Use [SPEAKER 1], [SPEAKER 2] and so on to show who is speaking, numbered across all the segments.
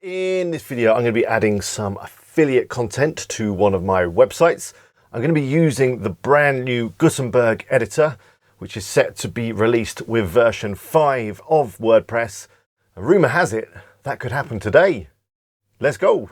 [SPEAKER 1] In this video, I'm going to be adding some affiliate content to one of my websites. I'm going to be using the brand new Gutenberg editor, which is set to be released with version 5 of WordPress. A rumor has it that could happen today. Let's go.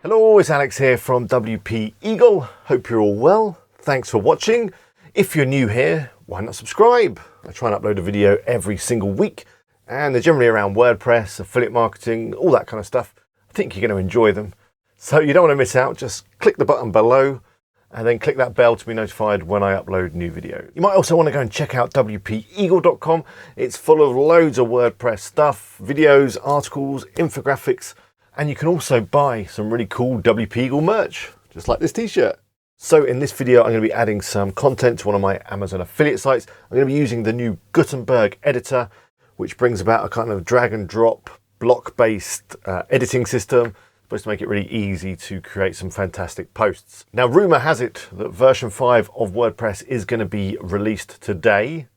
[SPEAKER 1] Hello, it's Alex here from WP Eagle. Hope you're all well. Thanks for watching. If you're new here, why not subscribe? I try and upload a video every single week, and they're generally around WordPress, affiliate marketing, all that kind of stuff. I think you're going to enjoy them. So you don't want to miss out, just click the button below and then click that bell to be notified when I upload new video. You might also want to go and check out wpeagle.com. It's full of loads of WordPress stuff, videos, articles, infographics, and you can also buy some really cool WP Eagle merch, just like this t-shirt. So in this video, I'm going to be adding some content to one of my Amazon affiliate sites. I'm going to be using the new Gutenberg editor, which brings about a kind of drag and drop block-based editing system, supposed to make it really easy to create some fantastic posts. Now, rumor has it that version 5 of WordPress is going to be released today,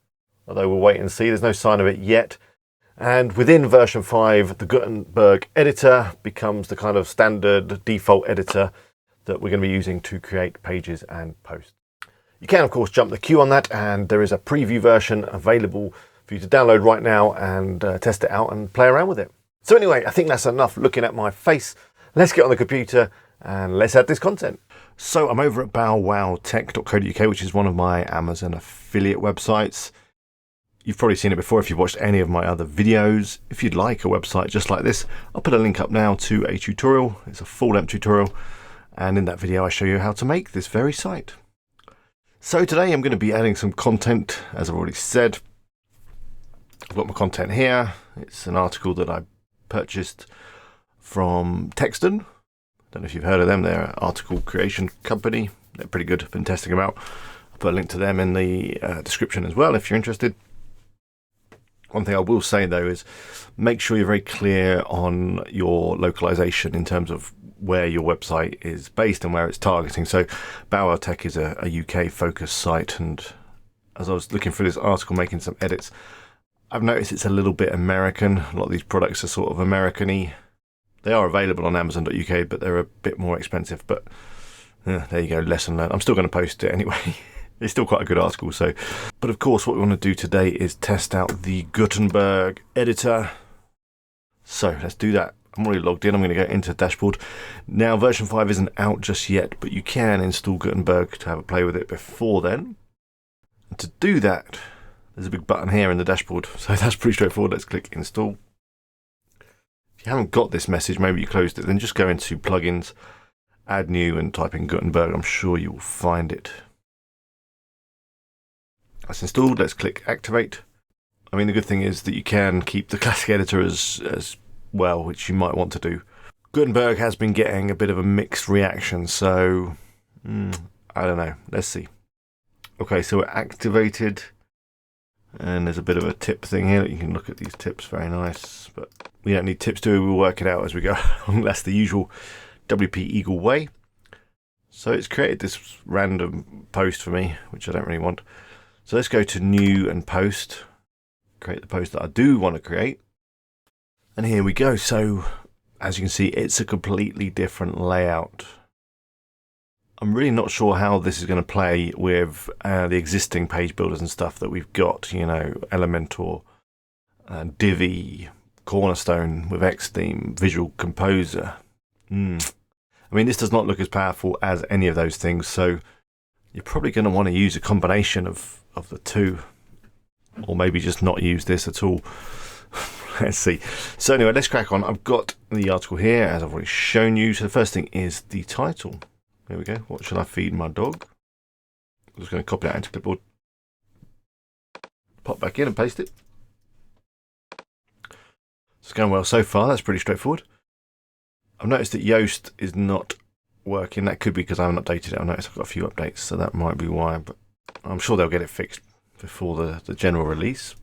[SPEAKER 1] although we'll wait and see. There's no sign of it yet. And within version 5, the Gutenberg editor becomes the kind of standard default editor that we're going to be using to create pages and posts. You can, of course, jump the queue on that, and there is a preview version available for you to download right now and test it out and play around with it. So anyway, I think that's enough looking at my face. Let's get on the computer and let's add this content. So I'm over at bowwowtech.co.uk, which is one of my Amazon affiliate websites. You've probably seen it before if you've watched any of my other videos. If you'd like a website just like this, I'll put a link up now to a tutorial. It's a full-length tutorial. And in that video, I show you how to make this very site. So today I'm going to be adding some content, as I've already said. I've got my content here. It's an article that I purchased from Texton. Don't know if you've heard of them. They're an article creation company. They're pretty good. I've been testing them out. I'll put a link to them in the description as well if you're interested. One thing I will say though is make sure you're very clear on your localization in terms of where your website is based and where it's targeting. So Bow Wow Tech is a UK focused site, and as I was looking through this article making some edits, I've noticed it's a little bit American. A lot of these products are sort of American-y. They are available on Amazon.uk, but they're a bit more expensive. But there you go, lesson learned. I'm still going to post it anyway. It's still quite a good article. So, but of course, what we want to do today is test out the Gutenberg editor. So let's do that. I'm already logged in. I'm going to go into dashboard. Now, version 5 isn't out just yet, but you can install Gutenberg to have a play with it before then. And to do that, there's a big button here in the dashboard. So that's pretty straightforward. Let's click install. If you haven't got this message, maybe you closed it, then just go into plugins, add new, and type in Gutenberg. I'm sure you will find it. That's installed. Let's click activate. I mean, the good thing is that you can keep the classic editor as well, which you might want to do. Gutenberg has been getting a bit of a mixed reaction, so I don't know. Let's see. Okay, so we're activated, and there's a bit of a tip thing here. You can look at these tips, very nice, but we don't need tips to. We'll work it out as we go. That's the usual WP Eagle way. So it's created this random post for me, which I don't really want. So let's go to new and post, create the post that I do want to create. And here we go. So as you can see, it's a completely different layout. I'm really not sure how this is going to play with the existing page builders and stuff that we've got, you know, Elementor, Divi, Cornerstone with Xtheme, Visual Composer. I mean, this does not look as powerful as any of those things, so you're probably going to want to use a combination of the two, or maybe just not use this at all. Let's see. So anyway, let's crack on. I've got the article here, as I've already shown you. So the first thing is the title. There we go. What should I feed my dog? I'm just going to copy that into clipboard. Pop back in and paste it. It's going well so far. That's pretty straightforward. I've noticed that Yoast is not working. That could be because I haven't updated it. I've noticed I've got a few updates, so that might be why. But I'm sure they'll get it fixed before the general release.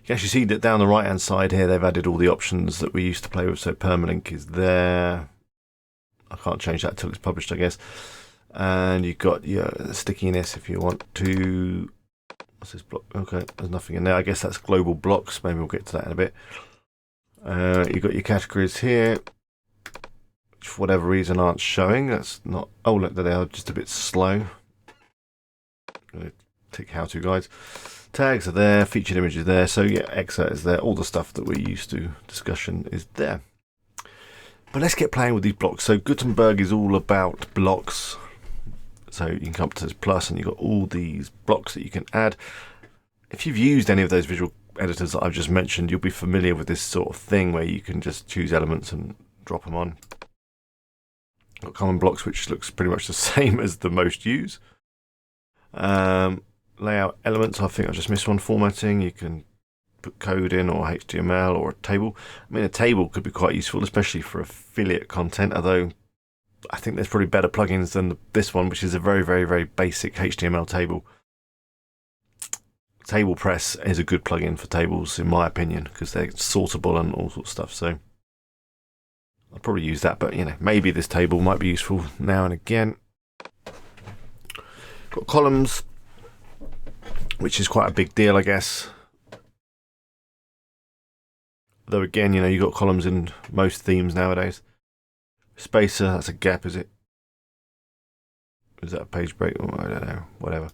[SPEAKER 1] You can actually see that down the right hand side here they've added all the options that we used to play with. So permalink is there. I can't change that until it's published, I guess. And you've got your stickiness if you want to. What's this block? Okay, there's nothing in there. I guess that's global blocks. Maybe we'll get to that in a bit. You've got your categories here, which for whatever reason aren't showing. That's not. Oh, look, they are just a bit slow. I'm going to tick how-to guides. Tags are there. Featured images there. So yeah, excerpt is there. All the stuff that we're used to. Discussion is there. But let's get playing with these blocks. So Gutenberg is all about blocks. So you can come up to this plus and you've got all these blocks that you can add. If you've used any of those visual editors that I've just mentioned, you'll be familiar with this sort of thing where you can just choose elements and drop them on. Got common blocks, which looks pretty much the same as the most used. Layout elements, I think I just missed one. Formatting, you can put code in or HTML or a table. I mean, a table could be quite useful, especially for affiliate content, although I think there's probably better plugins than this one, which is a very, very, very basic HTML table. Table Press is a good plugin for tables, in my opinion, because they're sortable and all sorts of stuff. So I'll probably use that, but you know, maybe this table might be useful now and again. Got columns, which is quite a big deal, I guess. Though again, you know, you've got columns in most themes nowadays. Spacer, that's a gap, is it? Is that a page break? Oh, I don't know, whatever.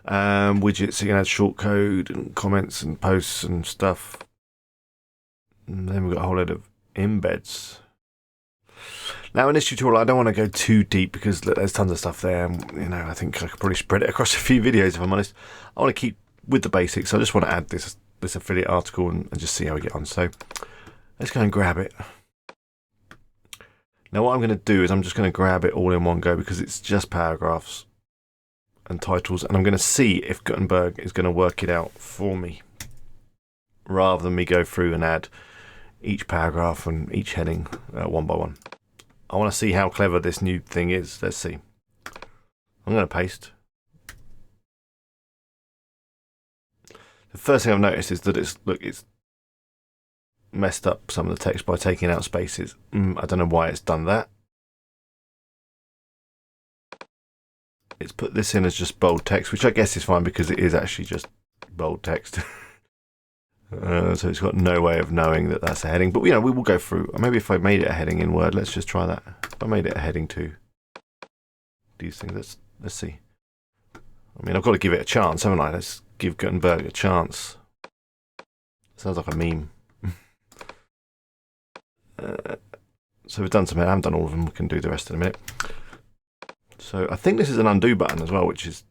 [SPEAKER 1] Widgets, you can add shortcode and comments and posts and stuff. And then we've got a whole load of embeds. Now in this tutorial, I don't want to go too deep because there's tons of stuff there. And, you know, I think I could probably spread it across a few videos if I'm honest. I want to keep with the basics. I just want to add this affiliate article and just see how we get on. So let's go and grab it. Now what I'm going to do is I'm just going to grab it all in one go because it's just paragraphs and titles, and I'm going to see if Gutenberg is going to work it out for me rather than me go through and add each paragraph and each heading one by one. I want to see how clever this new thing is. Let's see. I'm going to paste. The first thing I've noticed is that it's messed up some of the text by taking out spaces. I don't know why it's done that. It's put this in as just bold text, which I guess is fine because it is actually just bold text. So it's got no way of knowing that that's a heading. But you know, we will go through. Maybe if I made it a heading in Word, let's just try that. If I made it a heading too. These things. Let's see. I mean, I've got to give it a chance, haven't I? Let's give Gutenberg a chance. Sounds like a meme. So we've done some. I haven't done all of them. We can do the rest in a minute. So I think this is an undo button as well, which is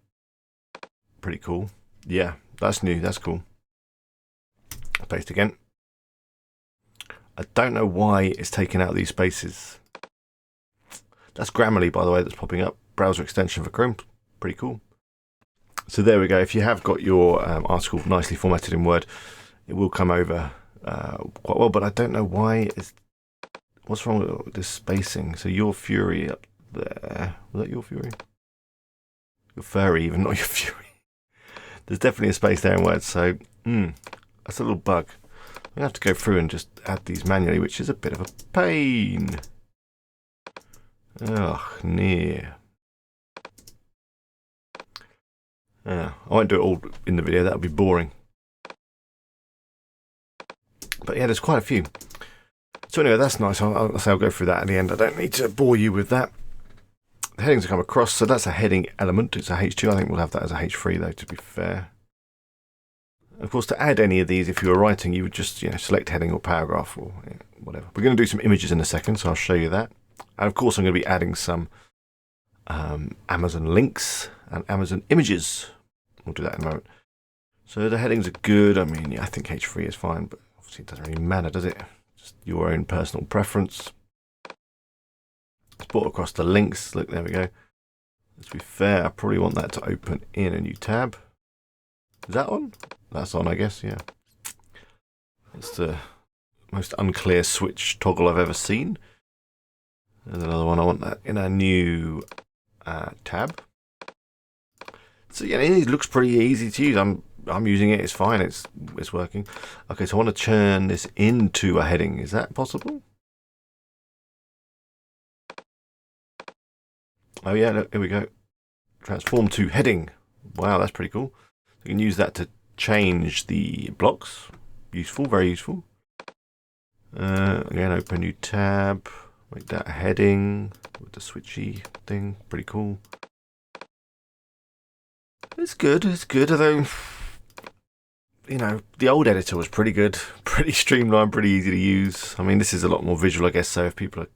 [SPEAKER 1] pretty cool. Yeah, that's new. That's cool. Paste again. I don't know why it's taking out these spaces. That's Grammarly, by the way, that's popping up. Browser extension for Chrome. Pretty cool. So there we go. If you have got your article nicely formatted in Word, it will come over quite well. But I don't know why it's. What's wrong with this spacing? So your Fury up there. Was that your Fury? Your Furry, even, not your Fury. There's definitely a space there in Word. So that's a little bug. I'm going to have to go through and just add these manually, which is a bit of a pain. Ugh, near. I won't do it all in the video. That would be boring. But yeah, there's quite a few. So anyway, that's nice. I'll go through that at the end. I don't need to bore you with that. The headings come across, so that's a heading element. It's a H2. I think we'll have that as a H3 though, to be fair. Of course, to add any of these, if you were writing, you would just select heading or paragraph or whatever. We're going to do some images in a second, so I'll show you that. And of course, I'm going to be adding some Amazon links and Amazon images. We'll do that in a moment. So the headings are good. I mean, yeah, I think H3 is fine, but obviously it doesn't really matter, does it? Just your own personal preference. Let's put across the links. Look, there we go. Let's be fair. I probably want that to open in a new tab. Is that on? That's on, I guess, yeah. It's the most unclear switch toggle I've ever seen. There's another one. I want that in a new tab. So yeah, it looks pretty easy to use. I'm using it. It's fine. It's working. Okay, so I want to turn this into a heading. Is that possible? Oh yeah, look, here we go. Transform to heading. Wow, that's pretty cool. You can use that to change the blocks. Useful, very useful. Again, open a new tab. Make that a heading with the switchy thing. Pretty cool. It's good, although, you know, the old editor was pretty good. Pretty streamlined, pretty easy to use. I mean, this is a lot more visual, I guess, so if people are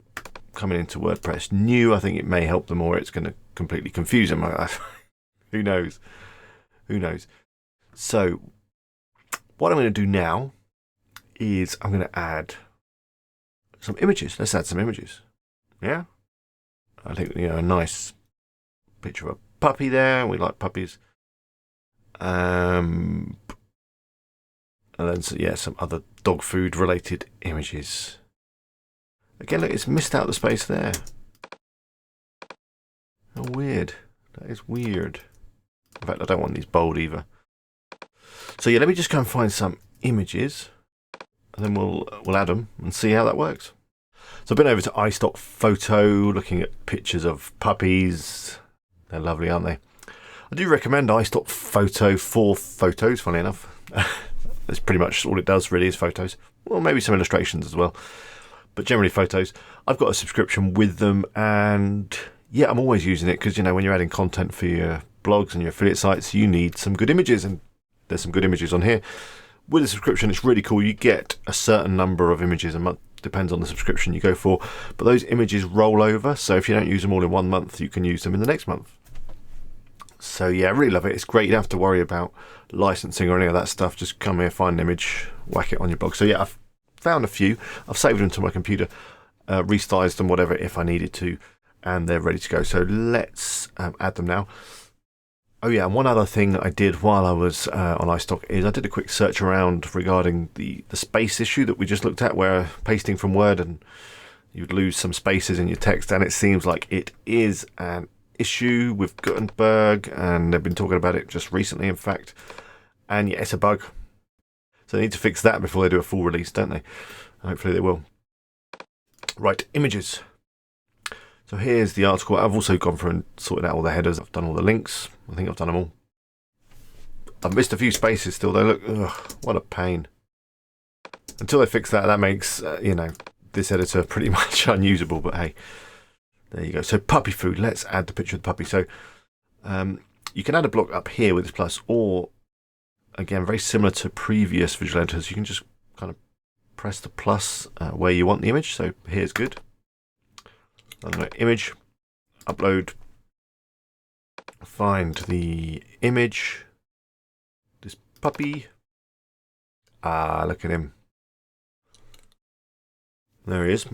[SPEAKER 1] coming into WordPress new, I think it may help them, or it's going to completely confuse them. Who knows? Who knows? So, what I'm going to do now is I'm going to add some images. Let's add some images. Yeah? I think, you know, a nice picture of a puppy there. We like puppies. And then, yeah, some other dog food related images. Again, look, it's missed out the space there. How weird. That is weird. In fact, I don't want these bold either. So yeah, let me just go and find some images, and then we'll add them and see how that works. So I've been over to iStock Photo, looking at pictures of puppies. They're lovely, aren't they? I do recommend iStock Photo for photos, funny enough. That's pretty much all it does, really, is photos. Well, maybe some illustrations as well, but generally photos. I've got a subscription with them, and yeah, I'm always using it because, you know, when you're adding content for your blogs and your affiliate sites, you need some good images, and there's some good images on here. With a subscription, it's really cool. You get a certain number of images a month, depends on the subscription you go for, but those images roll over, so if you don't use them all in 1 month, you can use them in the next month. So yeah, I really love it. It's great. You don't have to worry about licensing or any of that stuff. Just come here, find an image, whack it on your blog. So yeah, I've found a few. I've saved them to my computer, resized them, whatever, if I needed to, and they're ready to go. So let's add them now. Oh yeah, and one other thing that I did while I was on iStock is I did a quick search around regarding the space issue that we just looked at, where pasting from Word and you'd lose some spaces in your text, and it seems like it is an issue with Gutenberg, and they've been talking about it just recently, in fact. And yeah, it's a bug. So they need to fix that before they do a full release, don't they? Hopefully they will. Right, images. So here's the article. I've also gone through and sorted out all the headers. I've done all the links. I think I've done them all. I've missed a few spaces still though. Look, ugh, what a pain. Until they fix that, that makes, you know, this editor pretty much unusable, but hey, there you go. So puppy food, let's add the picture of the puppy. So you can add a block up here with this plus, or again, very similar to previous visual editors, you can just kind of press the plus where you want the image. So here's good. Image, upload, find the image, this puppy. Ah, look at him. There he is.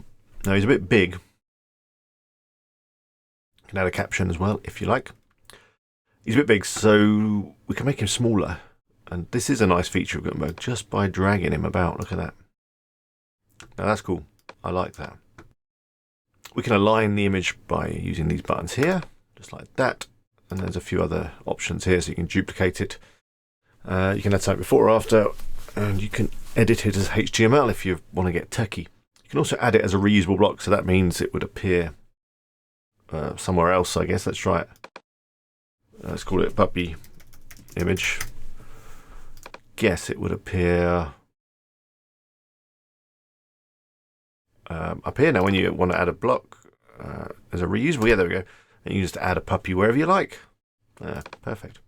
[SPEAKER 1] Now he's a bit big. You can add a caption as well if you like. He's a bit big, so we can make him smaller. And this is a nice feature of Gutenberg, just by dragging him about. Look at that. Now that's cool. I like that. We can align the image by using these buttons here, just like that. And there's a few other options here, so you can duplicate it. You can add something before or after, and you can edit it as HTML if you want to get techie. You can also add it as a reusable block, so that means it would appear somewhere else, I guess. Let's try it. Let's call it a puppy image. Guess it would appear up here. Now when you want to add a block as a reusable, yeah, there we go. And you just add a puppy wherever you like. Perfect.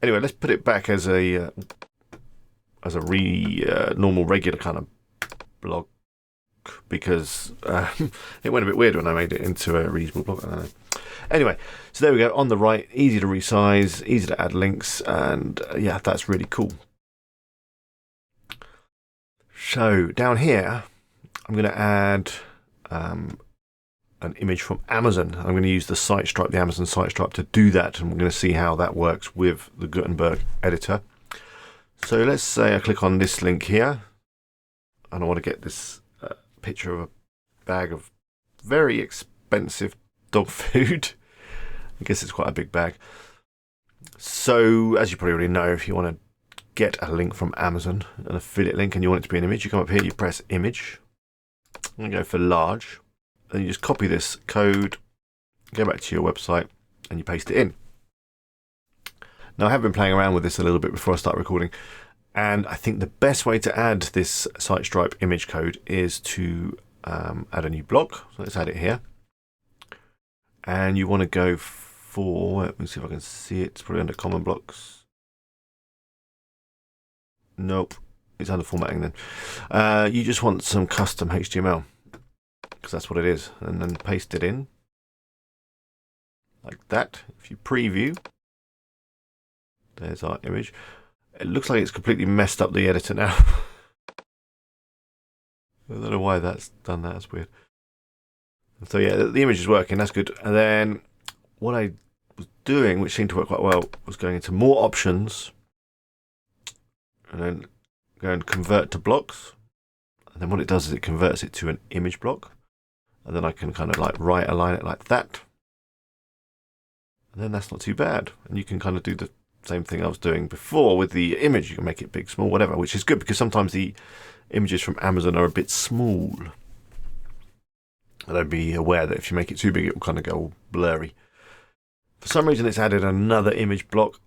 [SPEAKER 1] Anyway, let's put it back as a normal regular kind of blog, because it went a bit weird when I made it into a reusable block. I don't know. Anyway, so there we go. On the right, easy to resize, easy to add links, and yeah, that's really cool. So down here, I'm going to add an image from Amazon. I'm going to use the site stripe, the Amazon site stripe, to do that, and we're going to see how that works with the Gutenberg editor. So let's say I click on this link here, and I want to get this picture of a bag of very expensive dog food. I guess it's quite a big bag. So as you probably already know, if you want to get a link from Amazon, an affiliate link, and you want it to be an image, you come up here, you press image, and go for large, and you just copy this code go back to your website and you paste it in. Now, I have been playing around with this a little bit before I start recording, and I think the best way to add this site stripe image code is to add a new block. So let's add it here. And you want to go for, let me see if I can see it, it's probably under common blocks. Nope, it's under formatting then. You just want some custom HTML, because that's what it is, and then paste it in like that. If you preview, there's our image. It looks like it's completely messed up the editor now. I don't know why that's done that, that's weird. So yeah, the image is working, that's good. And then what I was doing, which seemed to work quite well, was going into more options, and then go and convert to blocks. And then what it does is it converts it to an image block. And then I can kind of like right align it like that. And then that's not too bad. And you can kind of do the same thing I was doing before with the image. You can make it big, small, whatever, which is good because sometimes the images from Amazon are a bit small. And I'd be aware that if you make it too big, it will kind of go all blurry. For some reason, it's added another image block.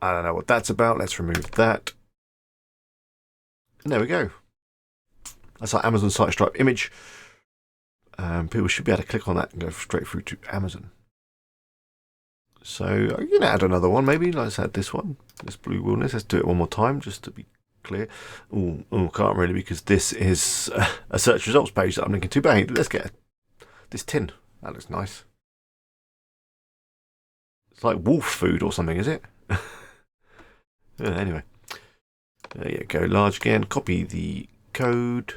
[SPEAKER 1] I don't know what that's about. Let's remove that. And there we go. That's our Amazon site stripe image. People should be able to click on that and go straight through to Amazon. So I'm going to add another one, maybe. Let's add this one, this blue wilderness. Let's do it one more time, just to be clear. Oh, can't really, because this is a search results page that I'm linking to. But hey, let's get this tin. That looks nice. It's like wolf food or something, is it? Anyway, there you go. Large again. Copy the code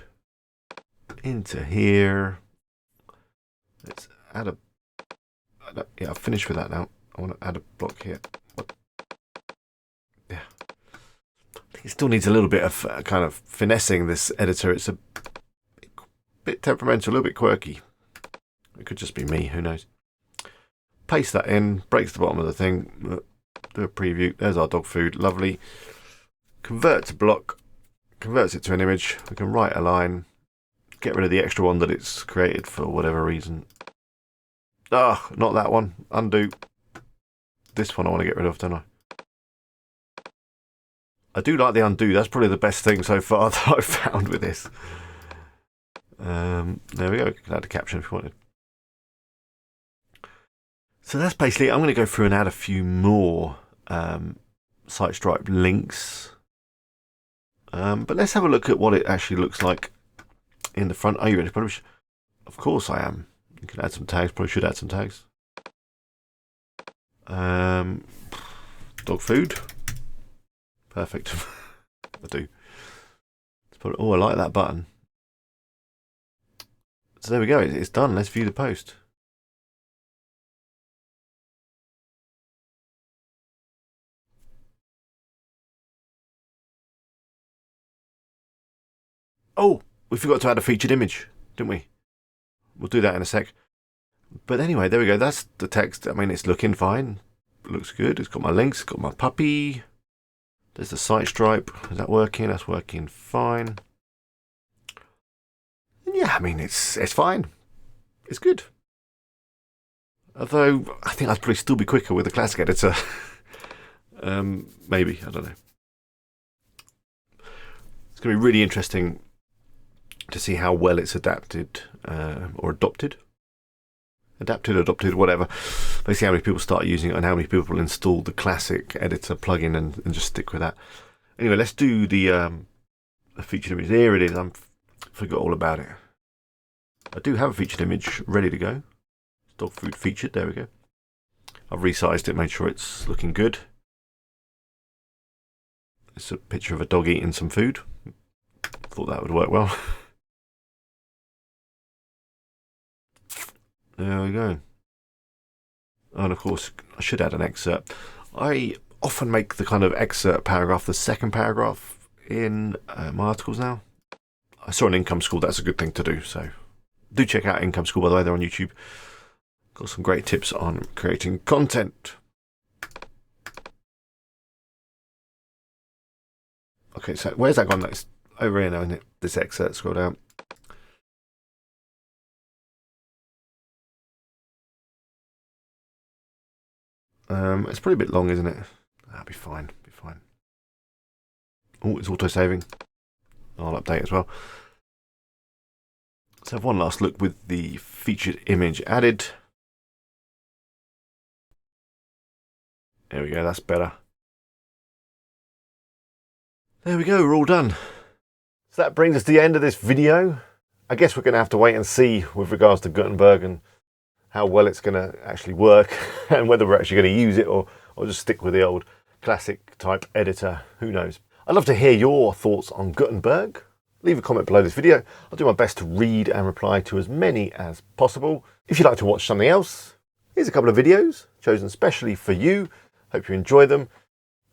[SPEAKER 1] into here. Let's add a. Yeah, I've finished with that now. I want to add a block here. What? Yeah. I think it still needs a little bit of kind of finessing this editor. It's a bit temperamental, a little bit quirky. It could just be me, who knows. Paste that in, breaks the bottom of the thing. Do a preview. There's our dog food. Lovely. Convert to block. Converts it to an image. We can right align. Get rid of the extra one that it's created for whatever reason. Ah, not that one. Undo. This one I want to get rid of, don't I? I do like the undo. That's probably the best thing so far that I've found with this. There we go. You can add a caption if you wanted. So that's basically it. I'm going to go through and add a few more site stripe links. But let's have a look at what it actually looks like in the front. Are you ready? Of course I am. You can add some tags. Probably should add some tags. Dog food. Perfect. I do. Oh, I like that button. So there we go. It's done. Let's view the post. Oh, we forgot to add a featured image, didn't we? We'll do that in a sec. But anyway, there we go. That's the text. I mean, it's looking fine. It looks good. It's got my links. It's got my puppy. There's the site stripe. Is that working? That's working fine. And yeah, I mean, it's fine. It's good. Although, I think I'd probably still be quicker with the classic editor. Maybe. I don't know. It's going to be really interesting to see how well it's adapted or adopted. Adopted, whatever. Basically, how many people start using it and how many people install the classic editor plugin and just stick with that. Anyway, let's do the featured image. There it is. I forgot all about it. I do have a featured image ready to go. Dog food featured. There we go. I've resized it, made sure it's looking good. It's a picture of a dog eating some food. Thought that would work well. There we go. And of course, I should add an excerpt. I often make the kind of excerpt paragraph the second paragraph in my articles now. I saw an Income School, that's a good thing to do. So do check out Income School, by the way, they're on YouTube. Got some great tips on creating content. Okay, so where's that gone? That's over here now, isn't it? This excerpt, scroll down. It's probably a bit long, isn't it? That'll be fine. Be fine. Oh, it's auto-saving. I'll update as well. Let's have one last look with the featured image added. There we go, that's better. There we go, we're all done. So that brings us to the end of this video. I guess we're going to have to wait and see with regards to Gutenberg and how well it's going to actually work and whether we're actually going to use it or just stick with the old classic type editor. Who knows? I'd love to hear your thoughts on Gutenberg. Leave a comment below this video. I'll do my best to read and reply to as many as possible. If you'd like to watch something else, here's a couple of videos chosen specially for you. Hope you enjoy them.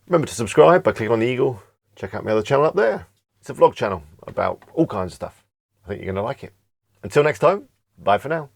[SPEAKER 1] Remember to subscribe by clicking on the eagle. Check out my other channel up there. It's a vlog channel about all kinds of stuff. I think you're going to like it. Until next time, bye for now.